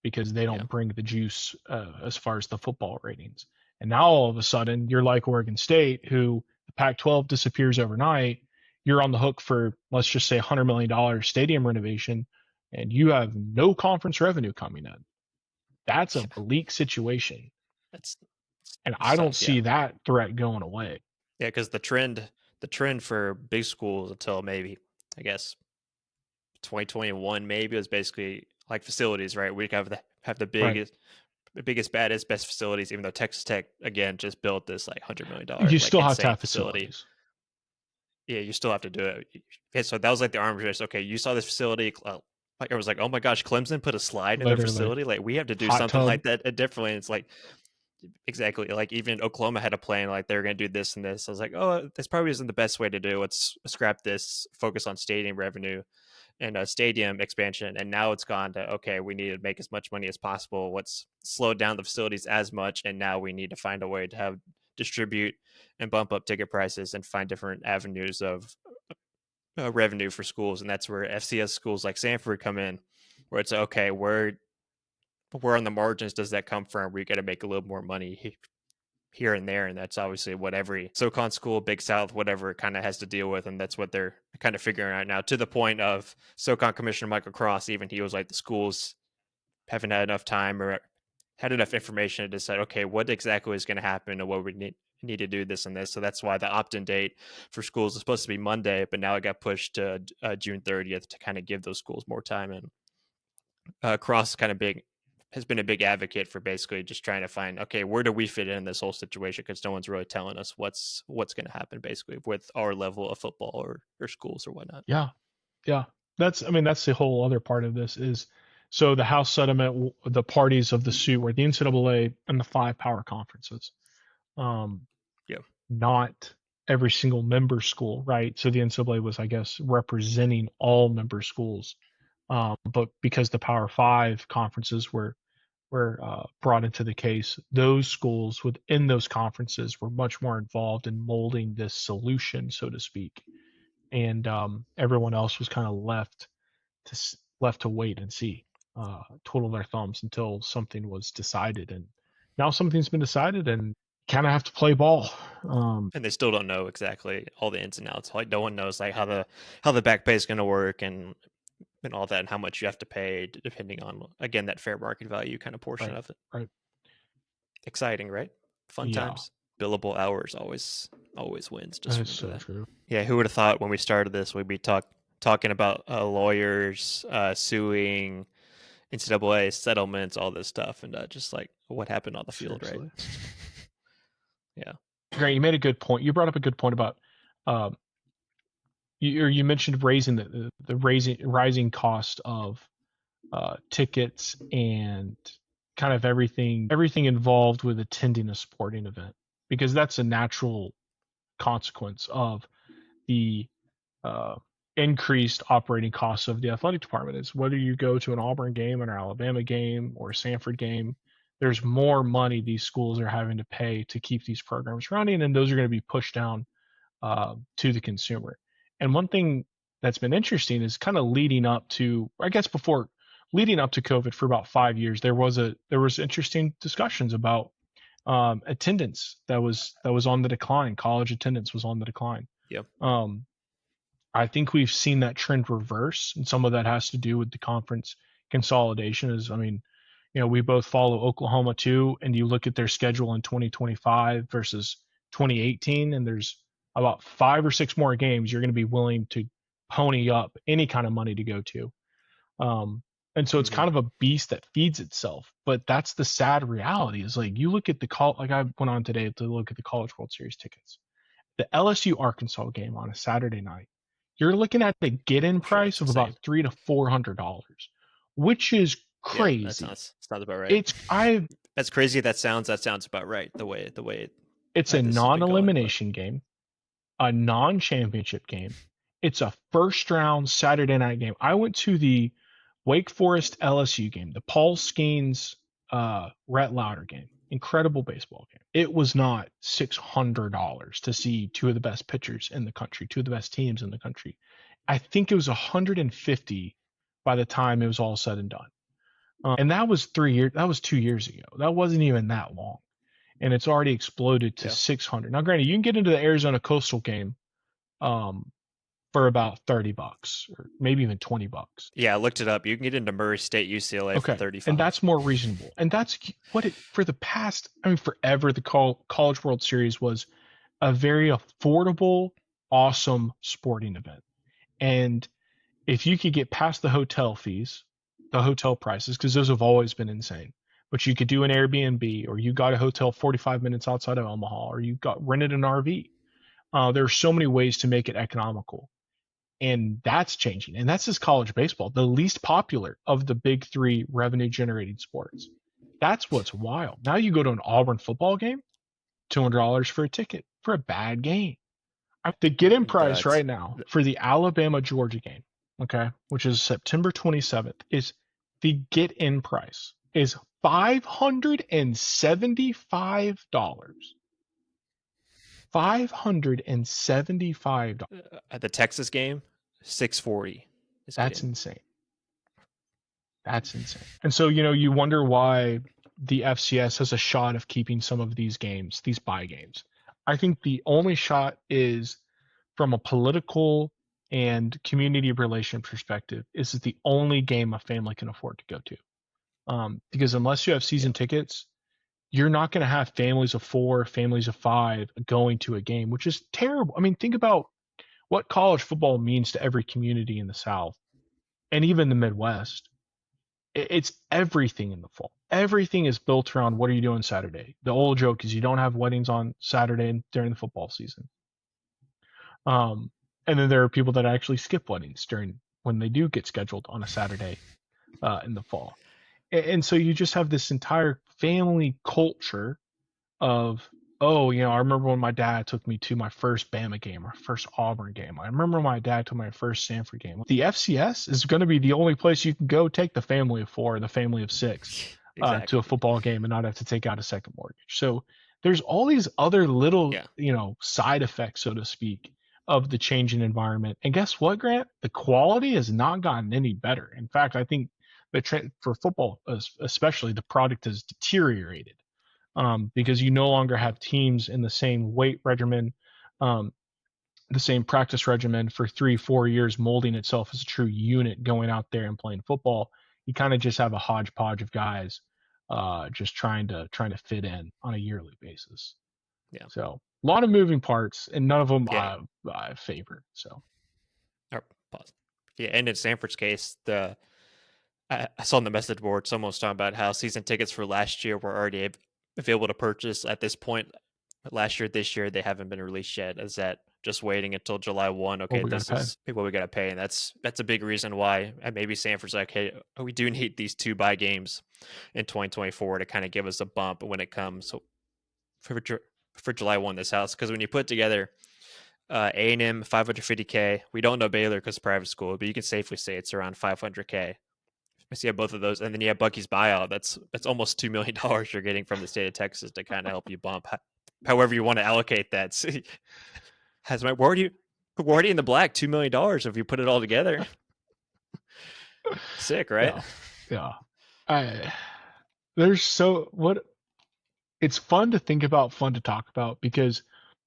because they don't bring the juice as far as the football ratings. And now all of a sudden, you're like Oregon State, who the Pac-12 disappears overnight. You're on the hook for, let's just say, $100 million stadium renovation, and you have no conference revenue coming in. that's a bleak situation. That's And it's I don't tough. Yeah, see that threat going away. yeah, because the trend for big schools until maybe I guess 2021 maybe was basically like facilities, right? We have the Right. biggest, baddest, best facilities. Even though Texas Tech again just built this like $100 million You like still have to insane have facility. facilities. Yeah, you still have to do it. Yeah, so that was like the arms race. Okay, you saw this facility. Like I was like, oh my gosh, Clemson put a slide in their Literally. facility. Like we have to do Hot something tub. like that differently. And it's like exactly like even Oklahoma had a plan. Like they're going to do this and this. I was like, oh, this probably isn't the best way to do. Let's scrap this. Focus on stadium revenue and stadium expansion. And now it's gone to okay, we need to make as much money as possible. Let's slow down the facilities as much. And now we need to find a way to have distribute and bump up ticket prices and find different avenues of revenue for schools, and that's where FCS schools like Samford come in, where it's okay, where on the margins does that come from? We got to make a little more money here and there, and that's obviously what every SoCon school, Big South, whatever, kind of has to deal with, and that's what they're kind of figuring out now. To the point of SoCon Commissioner Michael Cross, even he was like the schools haven't had enough time or had enough information to decide, okay, what exactly is going to happen and what we need to do this and this. So that's why the opt-in date for schools is supposed to be Monday, but now it got pushed to June 30th to kind of give those schools more time. And Cross has been a big advocate for basically just trying to find, okay, where do we fit in this whole situation? Because no one's really telling us what's going to happen basically with our level of football or schools or whatnot. Yeah. Yeah. That's the whole other part of this is so the House settlement, the parties of the suit were the NCAA and the five power conferences. Um, Yeah. Not every single member school, right? So the NCAA was, I guess, representing all member schools. But because the Power Five conferences were brought into the case, those schools within those conferences were much more involved in molding this solution, so to speak, and everyone else was kind of left to wait and see, twiddle their thumbs until something was decided. And now something's been decided, and kind of have to play ball. And they still don't know exactly all the ins and outs. Like no one knows like how the back pay is going to work and all that and how much you have to pay depending on again that fair market value kind of portion Right, of it. right, Exciting, right? Fun yeah, times. Billable hours always wins. that Just is remember so that. true. Yeah, who would have thought when we started this we'd be talking about lawyers suing NCAA settlements, all this stuff, and just like what happened on the field, right? Seriously. Yeah. Grant, you made a good point. You brought up a good point about um, you mentioned raising the rising cost of tickets and kind of everything involved with attending a sporting event, because that's a natural consequence of the uh, increased operating costs of the athletic department. Is whether you go to an Auburn game, an Alabama game, or a Samford game, there's more money these schools are having to pay to keep these programs running, and those are going to be pushed down to the consumer. And one thing that's been interesting is kind of leading up to, I guess, before leading up to COVID for about 5 years, there was interesting discussions about attendance that was on the decline. College attendance was on the decline. Yep. I think we've seen that trend reverse, and some of that has to do with the conference consolidation. Is I mean, we both follow Oklahoma too, and you look at their schedule in 2025 versus 2018, and there's about 5 or 6 more games you're going to be willing to pony up any kind of money to go to. And so it's Mm-hmm. kind of a beast that feeds itself. But that's the sad reality is like you look at like I went on today to look at the College World Series tickets. The LSU Arkansas game on a Saturday night, you're looking at the get-in I'm sure price that's of about insane. $300 to $400, which is Yeah, that crazy. sounds about right. It's I That's crazy. That sounds about right. it's a This has been going, but non-elimination game, a non-championship game. It's a first round Saturday night game. I went to the Wake Forest LSU game, the Paul Skeens Rhett Lauder game. Incredible baseball game. It was not $600 to see two of the best pitchers in the country, two of the best teams in the country. I think it was 150 by the time it was all said and done. And that was 3 years. That was 2 years ago. That wasn't even that long, and it's already exploded to yeah, 600. Now, granted, you can get into the Arizona Coastal game, um, for about $30 or maybe even $20. Yeah, I looked it up. You can get into Murray State, UCLA for Okay, and 35. that's more reasonable. And that's what it for the past. I mean, forever the College World Series was a very affordable, awesome sporting event. And if you could get past the hotel fees, the hotel prices, because those have always been insane. But you could do an Airbnb, or you got a hotel 45 minutes outside of Omaha, or you got rented an RV. There are so many ways to make it economical, and that's changing. And that's just college baseball, the least popular of the big three revenue generating sports. That's what's wild. Now you go to an Auburn football game, $200 for a ticket for a bad game. The get-in price That's right now for the Alabama Georgia game, okay, which is September 27th, is the get-in price is $575. $575. at the Texas game, 640 is That's getting. insane. That's insane. And so, you wonder why the FCS has a shot of keeping some of these games, these buy games. I think the only shot is from a political and community relation perspective. Is the only game a family can afford to go to. Because unless you have season Yeah. tickets, you're not going to have families of 4, families of 5 going to a game, which is terrible. I mean, think about what college football means to every community in the South and even the Midwest. It's everything in the fall. Everything is built around what are you doing Saturday. The old joke is you don't have weddings on Saturday during the football season. And then there are people that actually skip weddings during when they do get scheduled on a Saturday in the fall. And so you just have this entire family culture of, oh, I remember when my dad took me to my first Bama game or first Auburn game. I remember when my dad took my first Samford game. The FCS is going to be the only place you can go take the family of 4 or the family of 6 to a Exactly. football game and not have to take out a second mortgage. So there's all these other little, Yeah. side effects, so to speak, of the changing environment. And guess what, Grant? The quality has not gotten any better. In fact, I think for football, especially, the product has deteriorated because you no longer have teams in the same weight regimen, um, the same practice regimen for 3, 4 years, molding itself as a true unit going out there and playing football. You kind of just have a hodgepodge of guys just trying to fit in on a yearly basis. Yeah. So a lot of moving parts, and none of them Yeah. I favor. So Or pause. Yeah, and in Sanford's case, I saw on the message board someone was talking about how season tickets for last year were already available to purchase at this point. Last year, this year, they haven't been released yet. Is that just waiting until July 1? what Okay, we got to this pay. is what we got to pay. And that's a big reason why maybe Sanford's like, hey, we do need these 2 buy games in 2024 to kind of give us a bump when it comes for, for July 1 this house. Because when you put together A&M 550K, we don't know Baylor because private school, but you can safely say it's around 500K. So you have both of those, and then you have Bucky's buyout. That's almost $2 million you're getting from the state of Texas to kind of help you bump, however you want to allocate that. Has my we're already in the black $2 million if you put it all together. Sick, right? Yeah, yeah. I there's so what it's fun to think about, fun to talk about because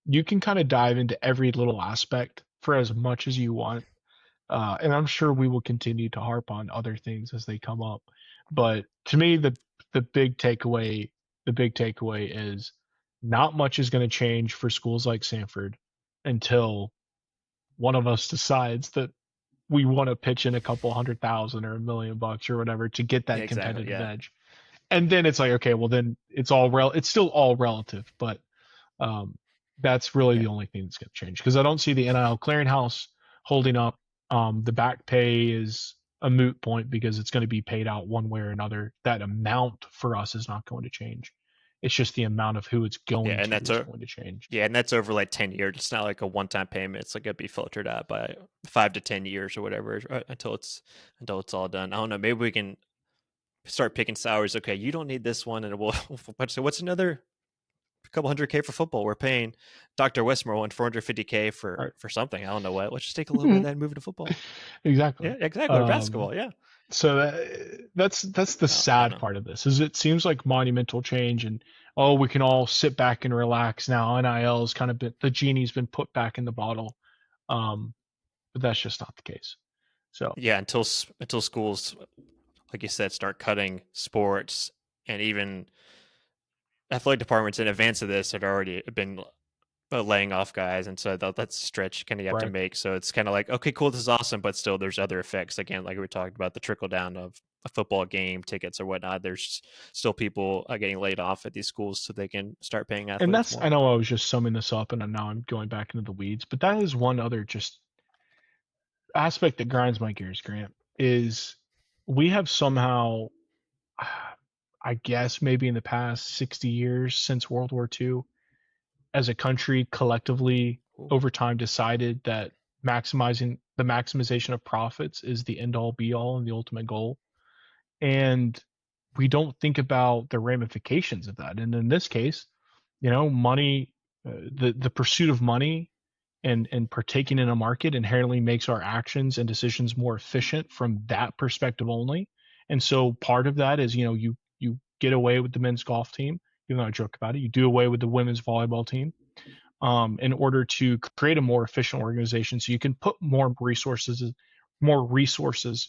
you can kind of dive into every little aspect for as much as you want. And I'm sure we will continue to harp on other things as they come up. But to me, the big takeaway is not much is going to change for schools like Samford until one of us decides that we want to pitch in a couple 100,000 or $1 million or whatever to get Yeah, that exactly. competitive Yeah, edge. And then it's like, okay, well then it's still all relative, but um, that's really yeah, the only thing that's going to change because I don't see the NIL clearinghouse holding up. The back pay is a moot point because it's going to be paid out one way or another. That amount for us is not going to change. It's just the amount of who it's yeah, going and to is going to change. and that's over like 10 years. It's not like a one-time payment. It's like it'd be filtered out by 5 to 10 years or whatever until it's all done. I don't know. Maybe we can start picking salaries. Okay, you don't need this one, and we'll. So what's another couple 100K for football? We're paying Dr. Westmore 450K All right. for something. I don't know what. Let's just take a little bit of that and move it to football. Exactly. Yeah, exactly. Or Um, basketball. Yeah. so that's the I don't sad know. part of this is it seems like monumental change and oh we can all sit back and relax now. NIL's kind of been the genie's been put back in the bottle. Um, but that's just not the case. So Yeah, until schools, like you said, start cutting sports, and even athletic departments in advance of this had already been laying off guys, and so that's a stretch kind of you have to right. make. So it's kind of like, okay, cool, this is awesome, but still there's other effects. Again, like we talked about, the trickle down of a football game tickets or whatnot. There's still people getting laid off at these schools so they can start paying And athletes that's, I more. know I was just summing this up and now I'm going back into the weeds, but that is one other just aspect that grinds my gears, Grant, is we have somehow, I guess maybe in the past 60 years since World War II, as a country collectively Ooh. over time decided that maximization of profits is the end all be all and the ultimate goal. And we don't think about the ramifications of that. And in this case, money, the pursuit of money and partaking in a market inherently makes our actions and decisions more efficient from that perspective only. And so part of that is, you get away with the men's golf team, even though I joke about it, you do away with the women's volleyball team, in order to create a more efficient organization so you can put more resources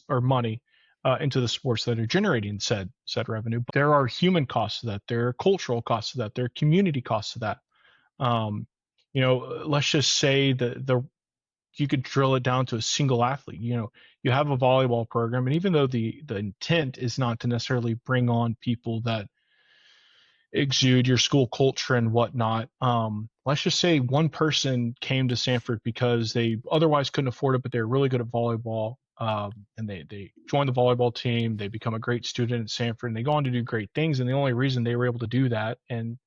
or money into the sports that are generating said revenue. But there are human costs to that, there are cultural costs to that, there are community costs to that. um, let's just say the you could drill it down to a single athlete. You have a volleyball program, and even though the intent is not to necessarily bring on people that exude your school culture and whatnot. Let's just say one person came to Samford because they otherwise couldn't afford it, but they're really good at volleyball. And they join the volleyball team. They become a great student at Samford, and they go on to do great things. And the only reason they were able to do that and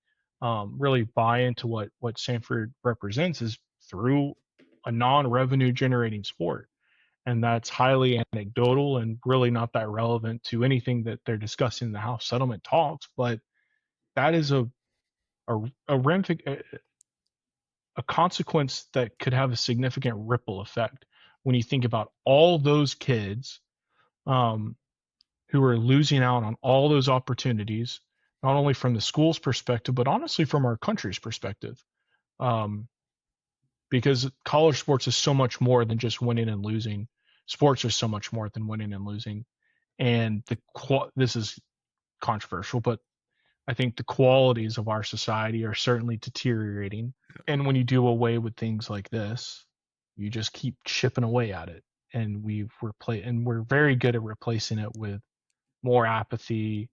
really buy into what Samford represents is through a non-revenue generating sport. And that's highly anecdotal and really not that relevant to anything that they're discussing in the House settlement talks. But that is a, a consequence that could have a significant ripple effect when you think about all those kids, um, who are losing out on all those opportunities, not only from the school's perspective, but honestly from our country's perspective. Um, because college sports is so much more than just winning and losing. Sports are so much more than winning and losing. And this is controversial, but I think the qualities of our society are certainly deteriorating. And when you do away with things like this, you just keep chipping away at it. And we're very good at replacing it with more apathy,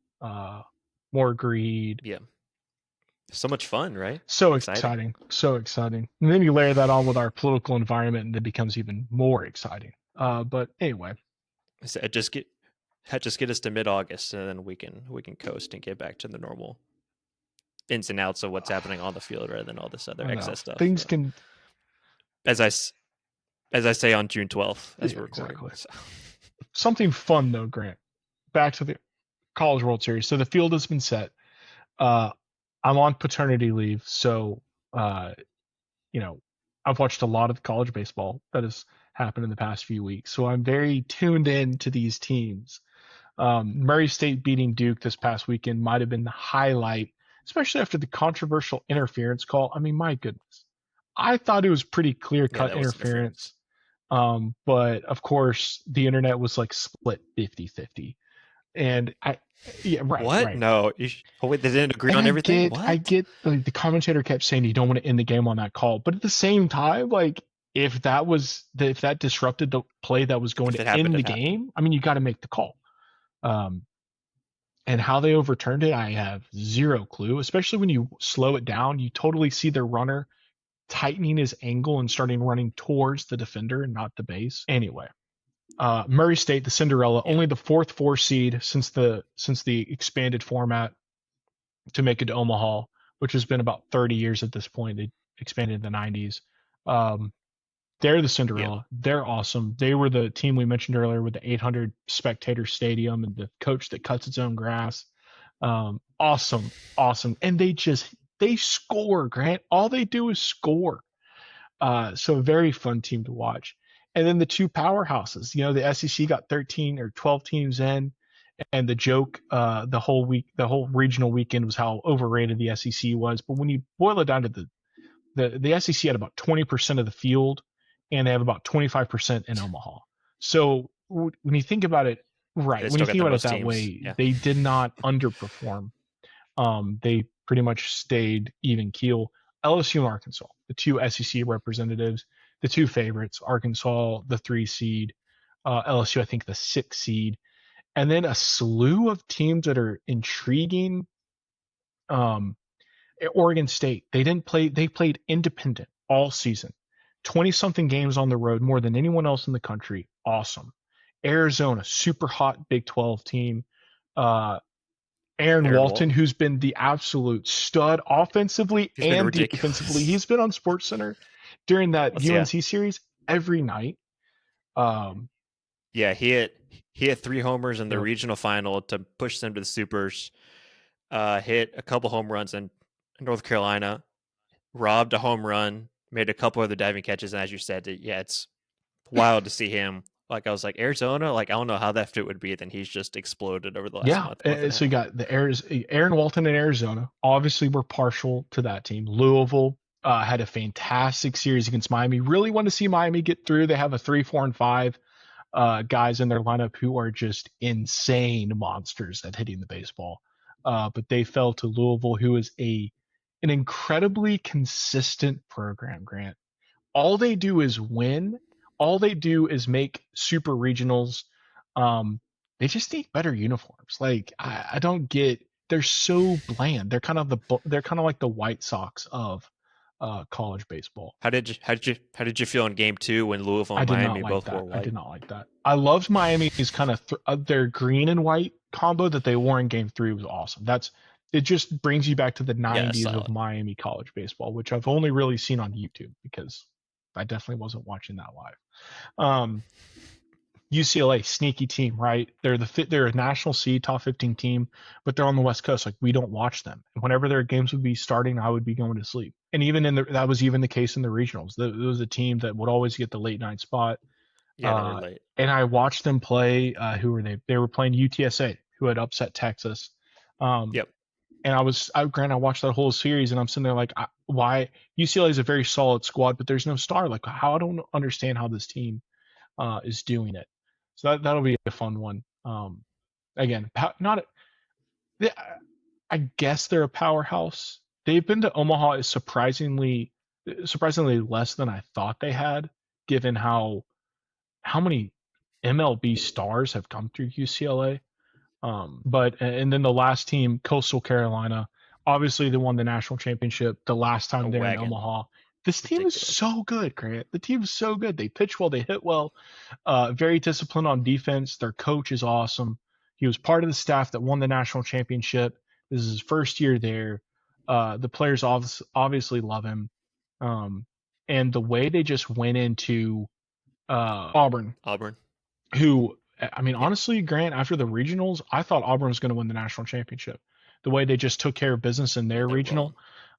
more greed. Yeah, so much fun, right? So Exciting. exciting, so exciting. And then you layer that on with our political environment, and it becomes even more exciting. But anyway, So just get us to mid August, and then we can coast and get back to the normal ins and outs of what's happening on the field, rather than all this other I don't know. excess stuff. Things can, As I as I say on June 12th, as yeah, we're recording. exactly. So. Something fun though, Grant. Back to the College World Series. So the field has been set. Uh, I'm on paternity leave, so uh, you know, I've watched a lot of college baseball that has happened in the past few weeks. So I'm very tuned in to these teams. Murray State beating Duke this past weekend might have been the highlight, especially after the controversial interference call. I mean, my goodness. I thought it was pretty clear Yeah, cut that was interference. interference. But of course, the internet was like split 50-50. And yeah, right, What? right. No. Oh wait, they didn't agree And on I everything. get, I What? get the commentator kept saying you don't want to end the game on that call, but at the same time, like if that disrupted the play that was going If to it happened, end the it happened. game, I mean, you got to make the call. Um, and how they overturned it, I have zero clue. Especially when you slow it down, you totally see the runner tightening his angle and starting running towards the defender and not the base. Anyway, Murray State, the Cinderella, Yeah. only the fourth four seed since the expanded format to make it to Omaha, which has been about 30 years at this point. They expanded in the 90s. Um, they're the Yeah. Cinderella. They're awesome. They were the team we mentioned earlier with the 800 spectator stadium and the coach that cuts its own grass. Awesome, awesome. And they score, Grant. All they do is score. So a very fun team to watch. And then the two powerhouses. The SEC got 13 or 12 teams in, and the joke, the whole regional weekend was how overrated the SEC was. But when you boil it down to the SEC had about 20% of the field, and they have about 25% in Omaha. So when you think about it, Yeah, right, they when you still got think the about it most that teams. way, Yeah. they did not underperform. They pretty much stayed even keel. LSU and Arkansas, the two SEC representatives, the two favorites, Arkansas, the 3 seed, LSU, I think the 6 seed, and then a slew of teams that are intriguing. Um, Oregon State, they didn't play, they played independent all season. 20 something games on the road, more than anyone else in the country. Awesome. Arizona, super hot Big 12 team. Uh, Aaron Aaron Walton, Walton. who's been the absolute stud offensively He's been and defensively. ridiculous. He's been on Sports Center during that Yeah. UNC series every night. Um, Yeah, he hit 3 homers in the yep. regional final to push them to the supers. Hit a couple home runs in North Carolina, robbed a home run, made a couple other diving catches, and as you said, yeah, it's wild to see him. Like I was like Arizona, like I don't know how that fit would be. Then he's just exploded over the last Yeah. month and a So you half. got the Aaron Walton in Arizona. Obviously, we're partial to that team. Louisville had a fantastic series against Miami. Really want to see Miami get through. They have a 3, 4, and 5 guys in their lineup who are just insane monsters at hitting the baseball. But they fell to Louisville, who is an incredibly consistent program, Grant. All they do is win. All they do is make super regionals. They just need better uniforms. Like I don't get. They're so bland. They're kind of like the White Sox of college baseball. How did you feel in game 2 when Louisville I and did not Miami like both wore that. I did white? not like that. I loved Miami's kind of their green and white combo that they wore in Game 3 was awesome. It just brings you back to the Yeah, 90s of solid. Miami college baseball, which I've only really seen on YouTube because I definitely wasn't watching that live. Um, UCLA, sneaky team, right? They're a national seed, top 15 team, but they're on the West Coast. Like we don't watch them. And whenever their games would be starting, I would be going to sleep. And even that was even the case in the regionals. It was a team that would always get the late night spot. Yeah, they were Uh, late. and I watched them play. Who were they? They were playing UTSA, who had upset Texas. Um, Yep. and I watched that whole series, and I'm sitting there like, why? UCLA is a very solid squad, but there's no star. Like, how I don't understand how this team is doing it. So that'll be a fun one. Again, not. I guess they're a powerhouse. They've been to Omaha is surprisingly less than I thought they had, given how many MLB stars have come through UCLA. But and then the last team, Coastal Carolina, obviously they won the national championship the last A time they're in wagon. Omaha. This team is Ridiculous. so good, Grant. The team is so good. They pitch well, they hit well, very disciplined on defense. Their coach is awesome. He was part of the staff that won the national championship. This is his first year there. The players obviously love him. Um, and the way they just went into Auburn, Auburn. who I mean, Yeah, honestly, Grant, after the regionals, I thought Auburn was going to win the national championship. The way they just took care of business in yeah, their they're regional,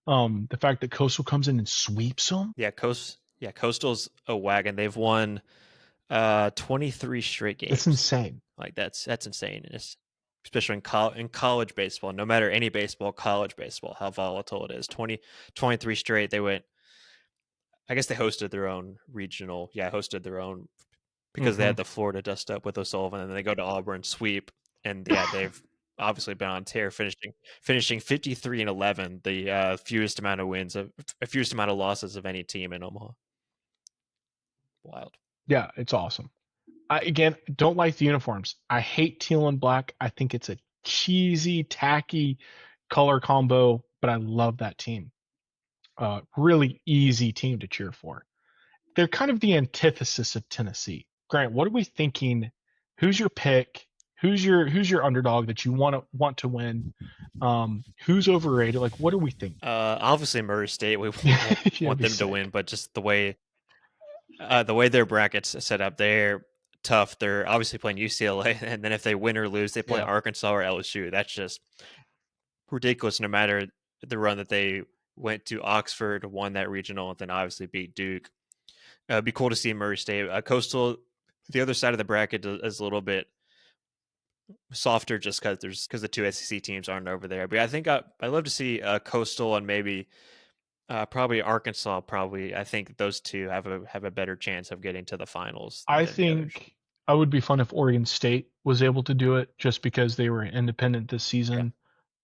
rolling. the fact that Coastal comes in and sweeps them, Yeah, Coastal's a wagon. They've won 23 straight it's games. insane. Like that's insane. Especially in college baseball, no matter any baseball, college baseball, how volatile it is. 23 straight. They went. I guess they hosted their own regional. Yeah, hosted their own because they Hmm. had the Florida dust up with O'Sullivan, and then they go to Auburn sweep, and yeah, they've obviously been on tear, finishing 53-11, the fewest amount of losses of any team in Omaha. Wild. Yeah, it's awesome. I again don't like the uniforms. I hate teal and black. I think it's a cheesy, tacky color combo, but I love that team. Really easy team to cheer for. They're kind of the antithesis of Tennessee. Grant, what are we thinking? Who's your pick? Who's your underdog that you want to win? Who's overrated? Like, what are we thinking? Obviously Murray State. We Yeah, it'd want be them to win, sick. but just the way their brackets set up, they're tough. They're obviously playing UCLA, and then if they win or lose, they play Yeah. Arkansas or LSU. That's just ridiculous. No matter the run that they went to Oxford, won that regional, and then obviously beat Duke. It'd be cool to see Murray State. Coastal, the other side of the bracket is a little bit softer, just because the two SEC teams aren't over there. But I think I'd love to see Coastal and maybe Probably Arkansas. Probably, I think those two have a better chance of getting to the finals I than the others. think I would be fun if Oregon State was able to do it just because they were independent this Yeah, season.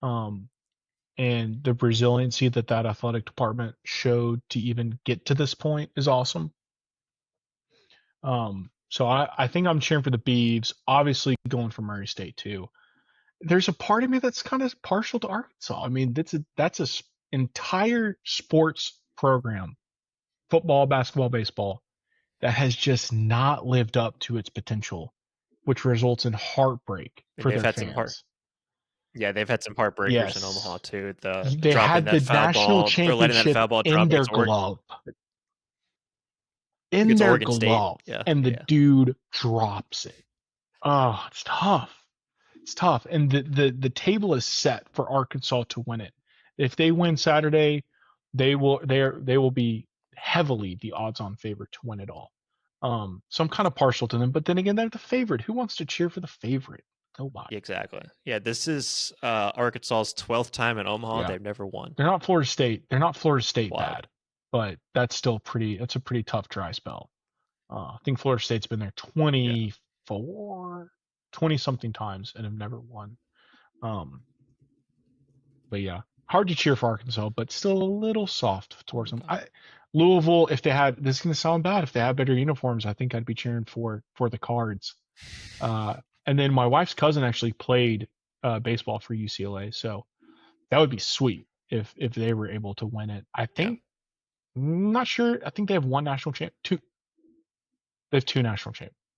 Um, and the resiliency that that athletic department showed to even get to this point is awesome. So I think I'm cheering for the Beavs. Obviously, going for Murray State too. There's a part of me that's kind of partial to Arkansas. I mean, that's a entire sports program, football, basketball, baseball, that has just not lived up to its potential, which results in heartbreak and for they've their had some fans. they've had some heartbreakers in Omaha Yes, too. The they dropping had the that foul national ball or letting that championship foul ball in drop their glove, in against their Oregon State. glove, Yeah, and the yeah, dude drops it. Oh, it's tough. It's tough, and the table is set for Arkansas to win it. If they win Saturday, they will be heavily the odds-on favorite to win it all. So I'm kind of partial to them, but then again, they're the favorite. Who wants to cheer for the favorite? Nobody. exactly. Yeah, this is Arkansas's 12th time in Omaha. Yeah, They've never won. they're not Florida State. They're not Florida State Wild. bad, but that's still pretty. That's a pretty tough dry spell. I think Florida State's been there Yeah, 24, 20 something times and have never won. Um, but yeah, hard to cheer for Arkansas, but still a little soft towards them. okay. Louisville, if they had, this is gonna sound bad, if they had better uniforms, I think I'd be cheering for the Cards. Uh, and then my wife's cousin actually played baseball for UCLA, so that would be sweet if they were able to win it. I Yeah, think, not sure. I think they have one national champ, two. They have two national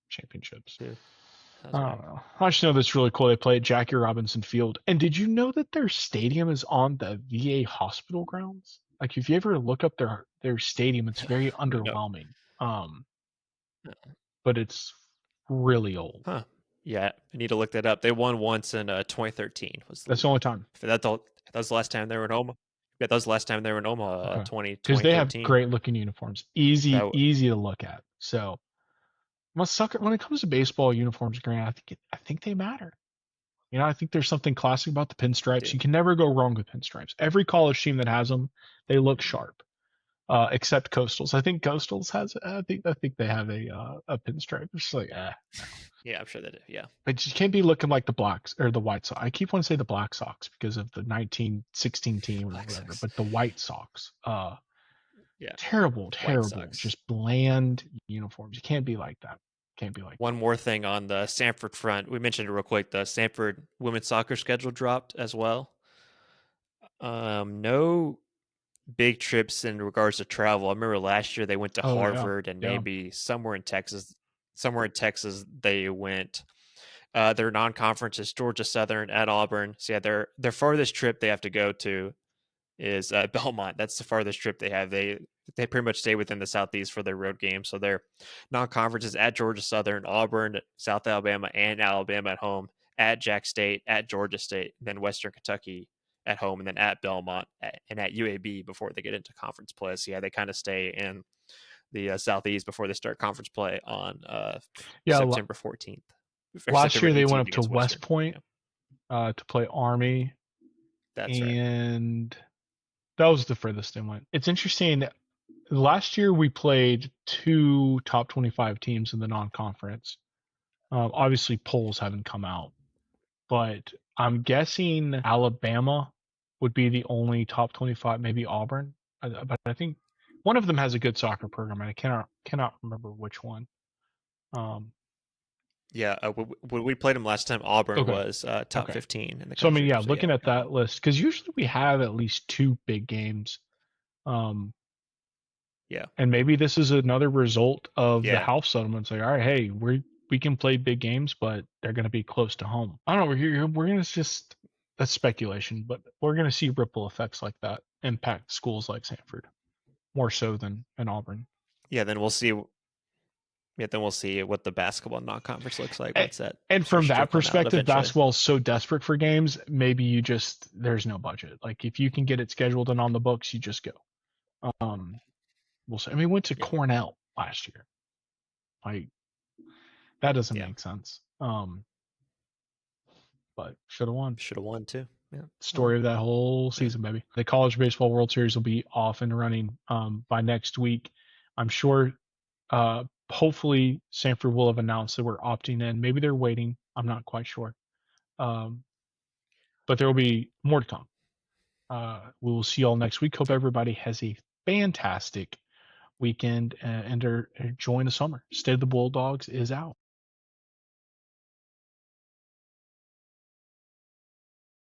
championships. too. I That's right. don't know. I just know that's really cool. They play at Jackie Robinson Field. And did you know that their stadium is on the VA hospital grounds? Like if you ever look up their stadium, it's very No. underwhelming. Um, but it's really old. Huh. Yeah, I need to look that up. They won once in 2013. Was That's the only time. that was the last time they were in Omaha? Yeah, that was the last time they were in Omaha. Okay. 20 Because they have 2013. great looking uniforms. That Easy to look at. So when it comes to baseball uniforms, Grant, I think they matter. You know, I think there's something classic about the they pinstripes. do. You can never go wrong with pinstripes. Every college team that has them, they look sharp. Except Coastals. I think Coastals has. I think they have a pinstripe. It's just like, no. Yeah, I'm sure they do. Yeah, But you can't be looking like the Blacks or the White Sox. I keep wanting to say the Black Sox because of the 1916 team or Black whatever. Sox. But the White Sox, Yeah, terrible, White terrible, Sox. just bland uniforms. You can't be like that. Can't be like One that. more thing on the Samford front. We mentioned it real quick. The Samford women's soccer schedule dropped as well. No big trips in regards to travel. I remember last year they went to Oh yeah, Harvard and yeah. maybe somewhere in Texas. Somewhere in Texas they went. Their non-conference is Georgia Southern at Auburn. So yeah, their farthest trip they have to go to is Belmont. That's the farthest trip they have. They pretty much stay within the southeast for their road games. So their non-conference is at Georgia Southern, Auburn, South Alabama, and Alabama at home, at Jack State, at Georgia State, then Western Kentucky at home, and then at Belmont and at UAB before they get into conference play. So yeah, they kind of stay in the southeast before they start conference play on Yeah, September 14th or last September year they went 18th up to against West Western. Point Yeah, to play Army, that's right. and that was the furthest they went. It's interesting. Last year we played two top 25 teams in the non-conference. Obviously, polls haven't come out, but I'm guessing Alabama would be the only top 25, maybe Auburn. But I think one of them has a good soccer program, and I cannot remember which one. Um, Yeah, when we played them last time, Auburn okay, was top okay. 15 in the So I mean, country. yeah, So yeah, looking we at kind of that list, because usually we have at least two big games. Um, yeah, and maybe this is another result of the yeah, house settlements. Like, all right, hey, we can play big games, but they're going to be close to home. I don't know. We're going to just, that's speculation, but we're going to see ripple effects like that impact schools like Samford more so than in Auburn. yeah. Then we'll see. Yeah, then we'll see what the basketball non-conference looks like once that And starts from that trickling out perspective, eventually. basketball is so desperate for games. Maybe you just, there's no budget. Like if you can get it scheduled and on the books, you just go. Um, we'll say. I mean, we went to Yeah, Cornell last year. Like that doesn't yeah. make sense. But should have won. Should have won too. Yeah. Story of that whole season, baby. The College Baseball World Series will be off and running by next week. I'm sure. Hopefully, Samford will have announced that we're opting in. Maybe they're waiting. I'm not quite sure. But there will be more to come. We will see you all next week. Hope everybody has a fantastic weekend and enjoying the summer. State of the Bulldogs is out.